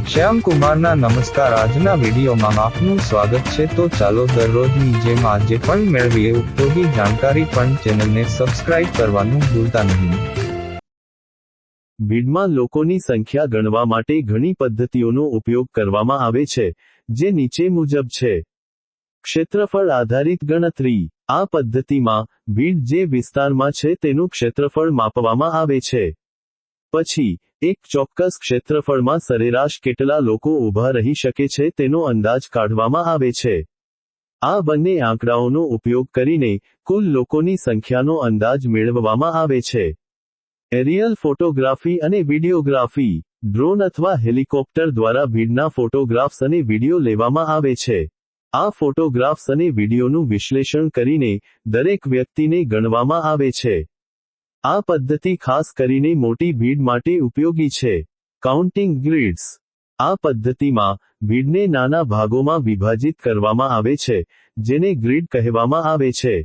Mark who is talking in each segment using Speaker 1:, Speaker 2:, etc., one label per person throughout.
Speaker 1: શ્યામ કુમારના નમસ્કાર। આજના વિડીયોમાં આપનું સ્વાગત છે। તો ચાલો દરરોજની જેમ આજે પણ મેળવીએ ઉપયોગી જાણકારી, પણ ચેનલને સબસ્ક્રાઇબ કરવાનું ભૂલતા નહીં।
Speaker 2: ભીડમાં લોકોની સંખ્યા ગણવા માટે ઘણી પદ્ધતિઓનો ઉપયોગ કરવામાં આવે છે, જે નીચે મુજબ છે। ક્ષેત્રફળ આધારિત ગણતરી। આ પદ્ધતિમાં ભીડ જે વિસ્તારમાં છે તેનું ક્ષેત્રફળ માપવામાં આવે છે। પછી એક ચોક્કસ ક્ષેત્રફળમાં સરેરાશ કેટલા લોકો ઊભા રહી શકે છે તેનો અંદાજ કાઢવામાં આવે છે। આ બંને આંકડાઓનો ઉપયોગ કરીને કુલ લોકોની સંખ્યાનો અંદાજ મેળવવામાં આવે છે। એરિયલ ફોટોગ્રાફી અને વિડિયોગ્રાફી। ડ્રોન અથવા હેલિકોપ્ટર દ્વારા ભીડના ફોટોગ્રાફ્સ અને વિડિયો લેવામાં આવે છે। આ ફોટોગ્રાફ્સ અને વિડિયોનું વિશ્લેષણ કરીને દરેક વ્યક્તિને ગણવામાં આવે છે। આ પદ્ધતિ ખાસ કરીને મોટી ભીડ માટે ઉપયોગી છે। Counting grids. આ પદ્ધતિમાં ભીડને નાના ભાગોમાં વિભાજિત કરવામાં આવે છે, જેને ગ્રીડ કહેવામાં આવે છે।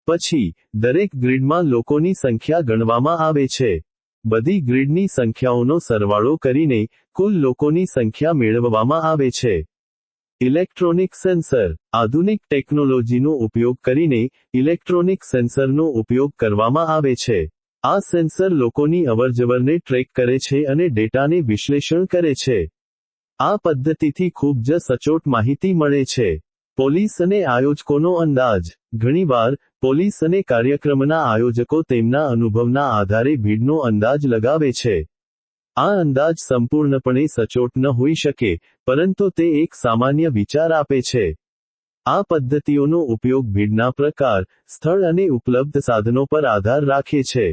Speaker 2: પછી દરેક ગ્રીડમાં લોકોની સંખ્યા ગણવામાં આવે છે। બધી ગ્રીડની સંખ્યાઓનો સરવાળો કરીને કુલ લોકોની સંખ્યા મેળવવામાં આવે છે। Electronic sensor. આધુનિક ટેકનોલોજીનો ઉપયોગ કરીને ઇલેક્ટ્રોનિક સેન્સરનો ઉપયોગ કરવામાં આવે છે। આ સેન્સર લોકોની અવરજવરને ટ્રેક કરે છે અને ડેટાને વિશ્લેષણ કરે છે। આ પદ્ધતિથી ખૂબ જ સચોટ માહિતી મળે છે। પોલીસ અને આયોજકોનો અંદાજ। ઘણીવાર પોલીસ અને કાર્યક્રમના આયોજકો તેમના અનુભવના આધારે ભીડનો અંદાજ લગાવે છે। આ અંદાજ સંપૂર્ણપણે સચોટ ન હોઈ શકે, પરંતુ તે એક સામાન્ય વિચાર આપે છે। આ પદ્ધતિઓનો ઉપયોગ ભીડના પ્રકાર, સ્થળ અને ઉપલબ્ધ સાધનો પર આધાર રાખે છે।